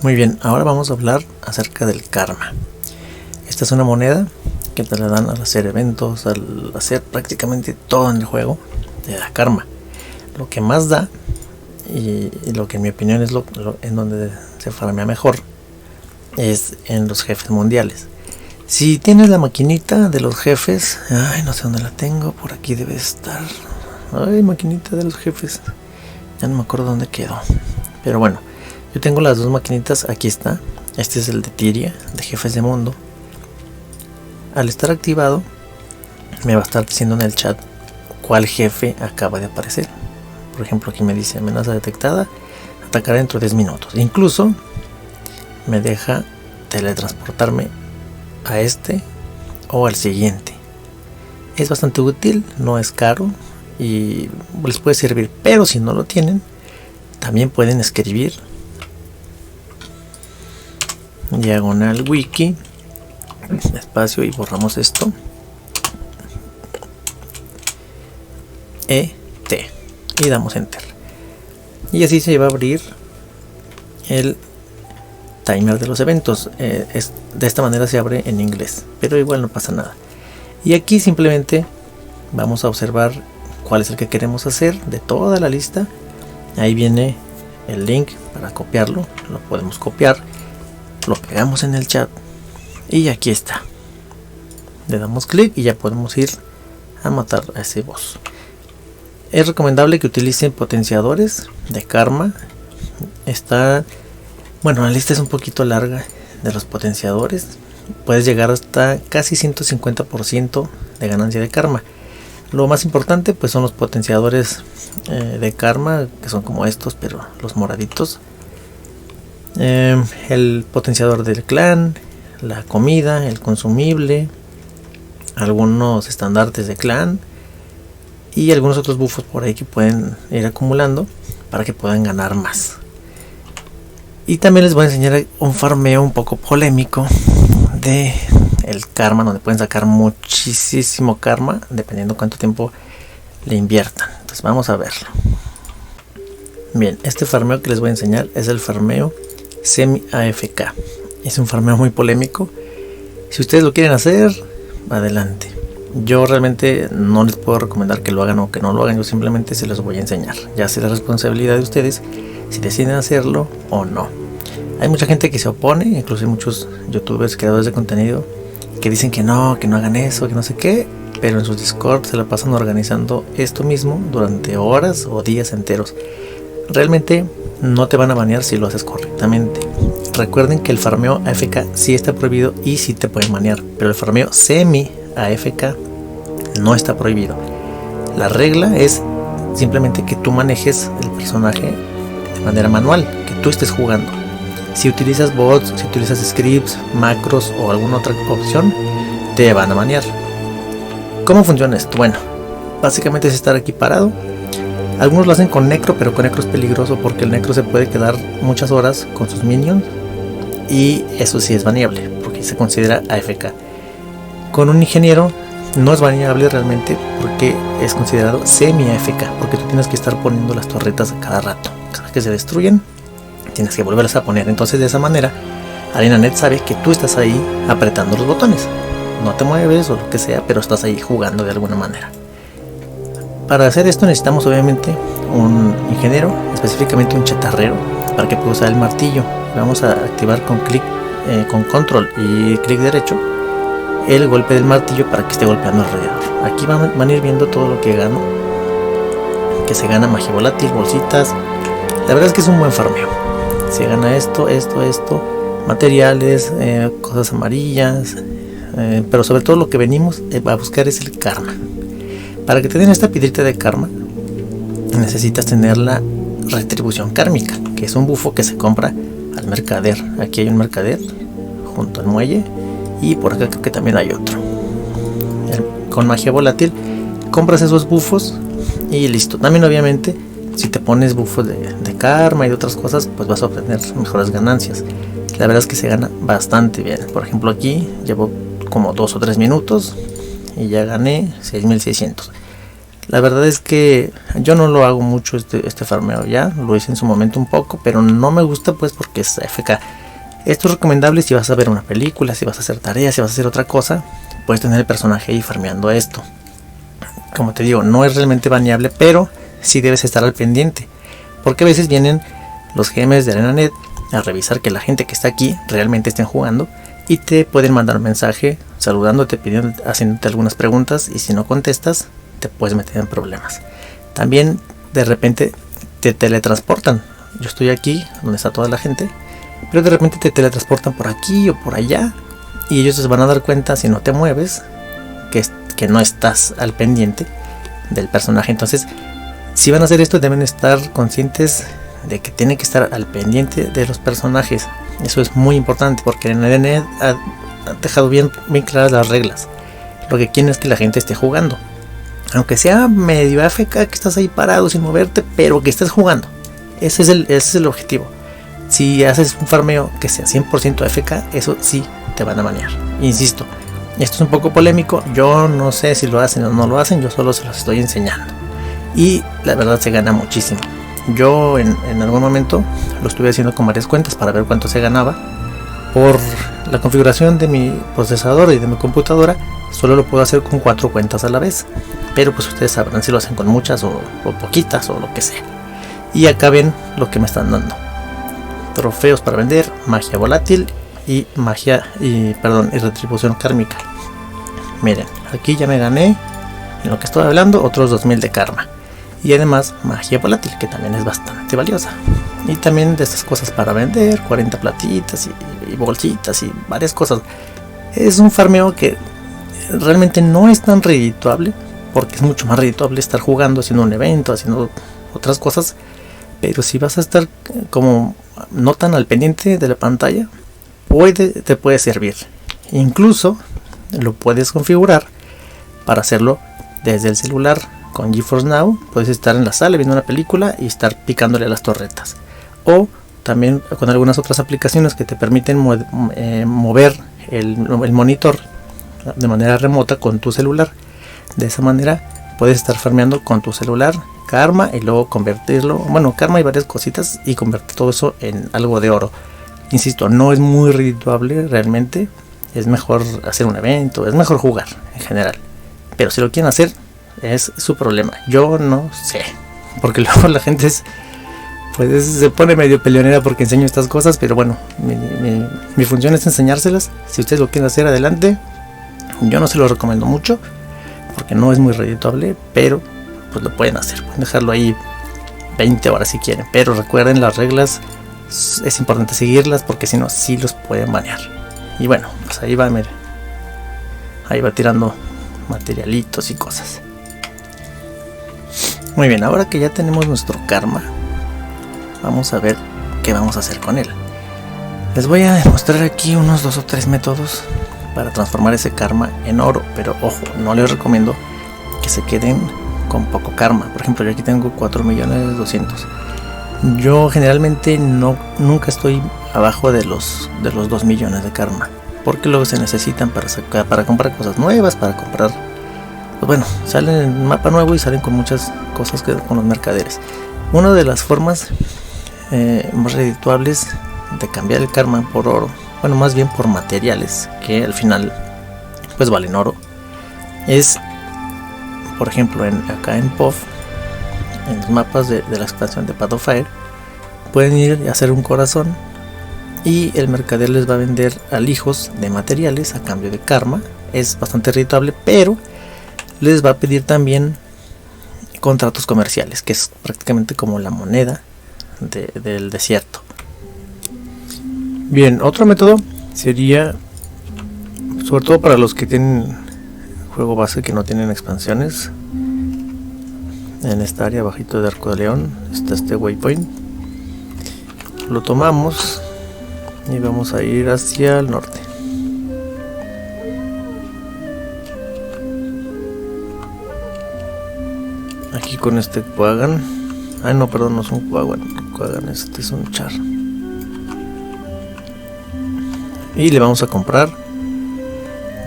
Muy bien, ahora vamos a hablar acerca del karma. Esta es una moneda que te la dan al hacer eventos, al hacer prácticamente todo en el juego, te da karma. Lo que más da, y lo que en mi opinión es lo en donde se farmea mejor, es en los jefes mundiales. Si tienes la maquinita de los jefes, no sé dónde la tengo, por aquí debe estar. Maquinita de los jefes, ya no me acuerdo dónde quedó, pero bueno, yo tengo las dos maquinitas, aquí está. Este es el de Tyria, de jefes de mundo. Al estar activado, me va a estar diciendo en el chat cuál jefe acaba de aparecer. Por ejemplo, aquí me dice amenaza detectada, atacará dentro de 10 minutos. Incluso me deja teletransportarme a este o al siguiente. Es bastante útil, no es caro y les puede servir. Pero si no lo tienen, también pueden escribir diagonal wiki espacio y borramos esto ET y damos enter, y así se va a abrir el timer de los eventos. De esta manera se abre en inglés, pero igual no pasa nada. Y aquí simplemente vamos a observar cuál es el que queremos hacer de toda la lista. Ahí viene el link para copiarlo, lo podemos copiar, lo pegamos en el chat y aquí está. Le damos clic y ya podemos ir a matar a ese boss. Es recomendable que utilicen potenciadores de karma. La lista es un poquito larga de los potenciadores. Puedes llegar hasta casi 150% de ganancia de karma. Lo más importante pues son los potenciadores de karma, que son como estos, pero los moraditos. El potenciador del clan, la comida, el consumible, algunos estandartes de clan y algunos otros buffos por ahí que pueden ir acumulando para que puedan ganar más. Y también les voy a enseñar un farmeo un poco polémico de el karma, donde pueden sacar muchísimo karma dependiendo cuánto tiempo le inviertan. Entonces vamos a verlo. Bien, este farmeo que les voy a enseñar es el farmeo semi AFK. Es un farmeo muy polémico. Si ustedes lo quieren hacer, adelante. Yo realmente no les puedo recomendar que lo hagan o que no lo hagan. Yo simplemente se los voy a enseñar. Ya sea la responsabilidad de ustedes si deciden hacerlo o no. Hay mucha gente que se opone, incluso hay muchos youtubers, creadores de contenido, que dicen que no hagan eso, que no sé qué, pero en sus Discord se la pasan organizando esto mismo durante horas o días enteros. Realmente no te van a banear si lo haces correctamente. Recuerden que el farmeo AFK sí está prohibido y sí te pueden banear, pero el farmeo semi AFK no está prohibido. La regla es simplemente que tú manejes el personaje de manera manual, que tú estés jugando. Si utilizas bots, si utilizas scripts, macros o alguna otra opción, te van a banear. ¿Cómo funciona esto? Bueno, básicamente es estar aquí parado. Algunos lo hacen con necro, pero con necro es peligroso porque el necro se puede quedar muchas horas con sus minions y eso sí es baneable porque se considera AFK. Con un ingeniero no es baneable realmente porque es considerado semi AFK, porque tú tienes que estar poniendo las torretas a cada rato. Cada que se destruyen tienes que volverlas a poner. Entonces de esa manera ArenaNet sabe que tú estás ahí apretando los botones, no te mueves o lo que sea, pero estás ahí jugando de alguna manera. Para hacer esto necesitamos obviamente un ingeniero, específicamente un chatarrero, para que pueda usar el martillo. Vamos a activar con clic, con control y clic derecho el golpe del martillo para que esté golpeando alrededor. Aquí van a ir viendo todo lo que gano, que se gana magia volátil, bolsitas. La verdad es que es un buen farmeo. Se gana esto, materiales, cosas amarillas, pero sobre todo lo que venimos a buscar es el karma. Para que te den esta piedrita de karma necesitas tener la retribución kármica, que es un bufo que se compra al mercader. Aquí hay un mercader junto al muelle y por acá creo que también hay otro. Con magia volátil compras esos bufos y listo. También obviamente si te pones bufos de karma y de otras cosas, pues vas a obtener mejores ganancias. La verdad es que se gana bastante bien. Por ejemplo, aquí llevo como 2 o 3 minutos y ya gané 6600. La verdad es que yo no lo hago mucho este farmeo ya, lo hice en su momento un poco, pero no me gusta pues porque es AFK. Esto es recomendable si vas a ver una película, si vas a hacer tareas, si vas a hacer otra cosa, puedes tener el personaje ahí farmeando esto. Como te digo, no es realmente baneable, pero sí debes estar al pendiente, porque a veces vienen los GMs de ArenaNet a revisar que la gente que está aquí realmente estén jugando y te pueden mandar un mensaje saludándote, pidiendo, haciéndote algunas preguntas, y si no contestas te puedes meter en problemas. También de repente te teletransportan. Yo estoy aquí donde está toda la gente, pero de repente te teletransportan por aquí o por allá, y ellos se van a dar cuenta si no te mueves que no estás al pendiente del personaje. Entonces, si van a hacer esto, deben estar conscientes de que tienen que estar al pendiente de los personajes. Eso es muy importante, porque en el NET ha dejado bien claras las reglas. Lo que quieren es que la gente esté jugando, aunque sea medio AFK, que estás ahí parado sin moverte, pero que estés jugando. Ese es el objetivo. Si haces un farmeo que sea 100% AFK, eso sí te van a banear. Insisto, esto es un poco polémico, yo no sé si lo hacen o no lo hacen, yo solo se los estoy enseñando. Y la verdad se gana muchísimo. Yo en algún momento lo estuve haciendo con varias cuentas para ver cuánto se ganaba. Por la configuración de mi procesador y de mi computadora, solo lo puedo hacer con 4 cuentas a la vez. Pero pues ustedes sabrán si lo hacen con muchas o poquitas o lo que sea. Y acá ven lo que me están dando: trofeos para vender, magia volátil y y retribución kármica. Miren, aquí ya me gané, en lo que estoy hablando, otros 2000 de karma. Y además magia volátil, que también es bastante valiosa. Y también de estas cosas para vender, 40 platitas y bolsitas y varias cosas. Es un farmeo que realmente no es tan redituable, porque es mucho más redituable estar jugando, haciendo un evento, haciendo otras cosas. Pero si vas a estar como no tan al pendiente de la pantalla, te puede servir. Incluso lo puedes configurar para hacerlo desde el celular. Con GeForce Now puedes estar en la sala viendo una película y estar picándole a las torretas. O también con algunas otras aplicaciones que te permiten mover el monitor de manera remota con tu celular. De esa manera puedes estar farmeando con tu celular karma y luego convertirlo, karma y varias cositas, y convertir todo eso en algo de oro. Insisto, no es muy redituable realmente. Es mejor hacer un evento, es mejor jugar en general. Pero si lo quieren hacer, es su problema. Yo no sé, porque luego la gente se pone medio peleonera porque enseño estas cosas. Pero bueno, mi función es enseñárselas. Si ustedes lo quieren hacer, adelante. Yo no se lo recomiendo mucho porque no es muy redituable, pero pues lo pueden hacer. Pueden dejarlo ahí 20 horas si quieren, pero recuerden las reglas. Es importante seguirlas, porque si no, sí los pueden banear. Y bueno, pues ahí va tirando materialitos y cosas. Muy bien, ahora que ya tenemos nuestro karma, vamos a ver qué vamos a hacer con él. Les voy a mostrar aquí unos 2 o 3 métodos para transformar ese karma en oro. Pero ojo, no les recomiendo que se queden con poco karma. Por ejemplo, yo aquí tengo 4.200.000. Yo generalmente nunca estoy abajo de los 2 millones de karma, porque luego se necesitan para comprar cosas nuevas, para comprar, pues bueno, salen en un mapa nuevo y salen con muchas cosas con los mercaderes. Una de las formas más redituables de cambiar el karma por oro, más bien por materiales que al final pues valen oro, es, por ejemplo, acá en PoF, en los mapas de la expansión de Path of Fire, pueden ir y hacer un corazón, y el mercader les va a vender alijos de materiales a cambio de karma. Es bastante redituable, pero les va a pedir también contratos comerciales, que es prácticamente como la moneda del desierto. Bien, otro método sería, sobre todo para los que tienen juego base que no tienen expansiones. En esta área bajito de Arco de León está este waypoint. Lo tomamos y vamos a ir hacia el norte. Aquí con este Quaggan. No, perdón, no es un Quaggan, este es un Char. Y le vamos a comprar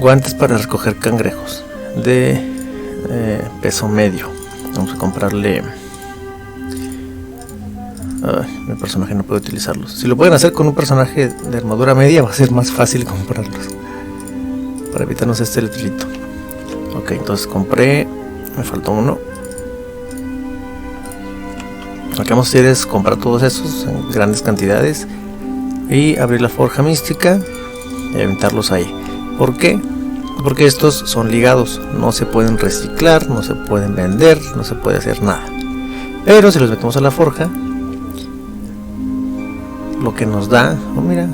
guantes para recoger cangrejos de peso medio. Vamos a comprarle... mi personaje no puede utilizarlos. Si lo pueden hacer con un personaje de armadura media, va a ser más fácil comprarlos, para evitarnos este letrito. Ok, entonces compré. Me faltó uno. Lo que vamos a hacer es comprar todos esos en grandes cantidades y abrir la forja mística y aventarlos ahí. ¿Por qué? Porque estos son ligados, no se pueden reciclar, no se pueden vender, no se puede hacer nada. Pero si los metemos a la forja, lo que nos da, oh mira,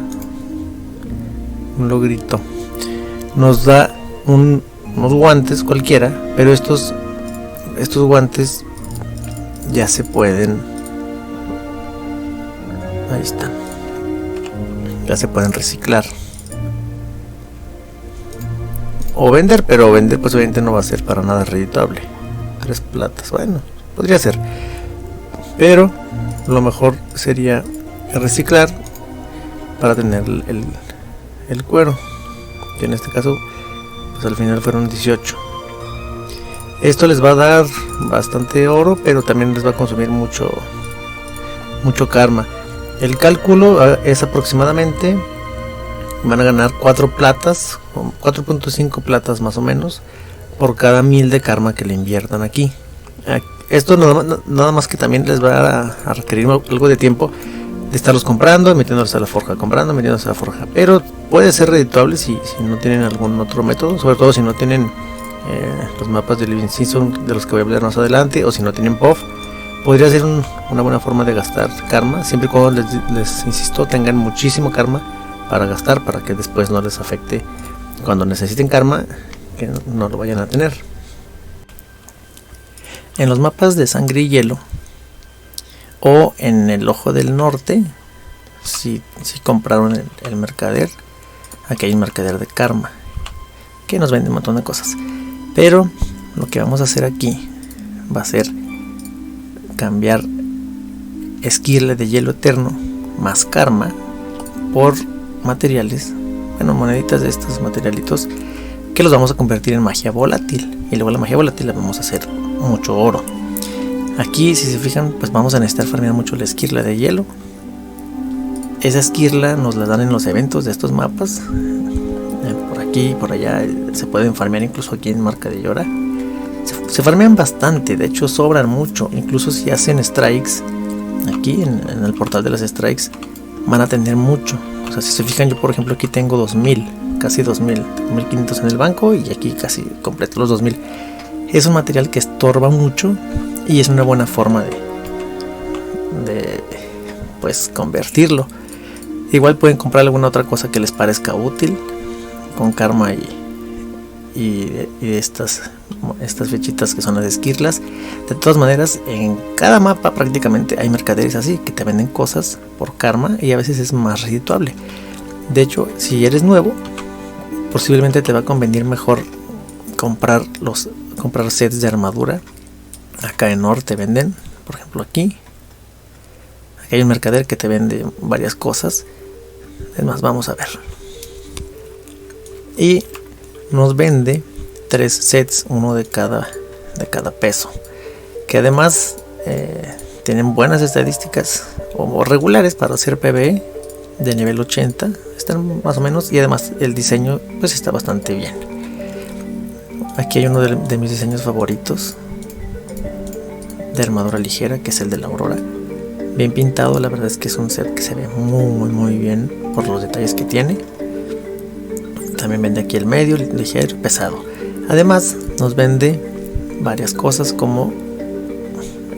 un logrito, nos da unos guantes cualquiera, pero estos guantes ya se pueden, ahí están, ya se pueden reciclar o vender, pero vender pues obviamente no va a ser para nada redituable. 3 platas, bueno, podría ser, pero lo mejor sería reciclar para tener el cuero, que en este caso pues al final fueron 18. Esto les va a dar bastante oro, pero también les va a consumir mucho karma. El cálculo es aproximadamente, van a ganar 4 platas, 4.5 platas más o menos, por cada 1000 de karma que le inviertan aquí. Esto nada más que también les va a requerir algo de tiempo de estarlos comprando, metiéndolos a la forja, comprando, metiéndolos a la forja. Pero puede ser redituable si no tienen algún otro método, sobre todo si no tienen los mapas de Living Season, de los que voy a hablar más adelante, o si no tienen POF. Podría ser una buena forma de gastar karma, siempre y cuando les insisto, tengan muchísimo karma para gastar, para que después no les afecte cuando necesiten karma, que no lo vayan a tener. En los mapas de sangre y hielo o en el ojo del norte, si compraron el mercader, aquí hay un mercader de karma que nos vende un montón de cosas, pero lo que vamos a hacer aquí va a ser cambiar esquirle de hielo eterno más karma por materiales, bueno, moneditas de estos materialitos que los vamos a convertir en magia volátil, y luego la magia volátil la vamos a hacer mucho oro. Aquí, si se fijan, pues vamos a necesitar farmear mucho la esquirla de hielo. Esa esquirla nos la dan en los eventos de estos mapas, por aquí, por allá. Se pueden farmear incluso aquí en Marca de Llora. Se farmean bastante, de hecho sobran mucho. Incluso si hacen strikes aquí en el portal de las strikes, van a tener mucho. O sea, si se fijan, yo por ejemplo aquí tengo 2000, casi 2000, 1500 en el banco, y aquí casi completo los 2000. Es un material que estorba mucho y es una buena forma de pues convertirlo. Igual pueden comprar alguna otra cosa que les parezca útil con karma y estas flechitas que son las esquirlas. De todas maneras, en cada mapa prácticamente hay mercaderes así que te venden cosas por karma, y a veces es más redituable. De hecho, si eres nuevo, posiblemente te va a convenir mejor comprar sets de armadura. Acá en Norte venden, por ejemplo aquí hay un mercader que te vende varias cosas. Es más, vamos a ver, y nos vende 3 sets, uno de cada peso, que además tienen buenas estadísticas o regulares para hacer PvE de nivel 80, están más o menos, y además el diseño pues está bastante bien. Aquí hay uno de mis diseños favoritos de armadura ligera, que es el de la Aurora, bien pintado. La verdad es que es un set que se ve muy bien por los detalles que tiene. También vende aquí el medio, ligero, pesado. Además nos vende varias cosas como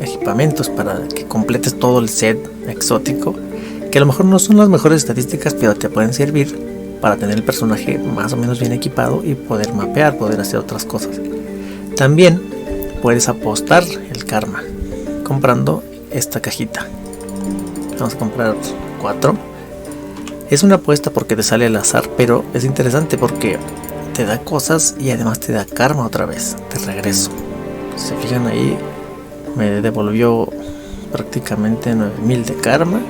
equipamientos para que completes todo el set exótico, que a lo mejor no son las mejores estadísticas, pero te pueden servir para tener el personaje más o menos bien equipado y poder mapear, poder hacer otras cosas. También puedes apostar el karma comprando esta cajita. Vamos a comprar 4. Es una apuesta porque te sale al azar, pero es interesante porque te da cosas y además te da karma otra vez, de regreso. Si se fijan ahí, me devolvió prácticamente 9000 de karma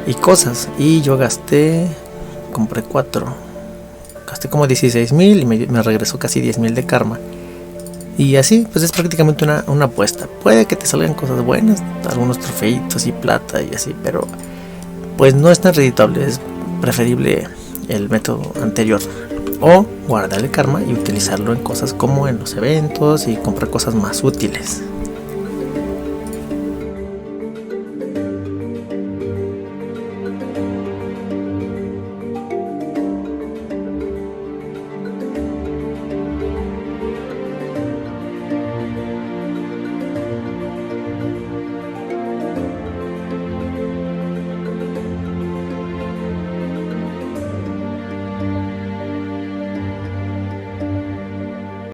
y cosas, y yo compré 4, gasté como 16000 y me regresó casi 10000 de karma. Y así, pues es prácticamente una apuesta. Puede que te salgan cosas buenas, algunos trofeitos y plata y así, pero pues no es tan redituable. Es preferible el método anterior. O guardar el karma y utilizarlo en cosas como en los eventos y comprar cosas más útiles.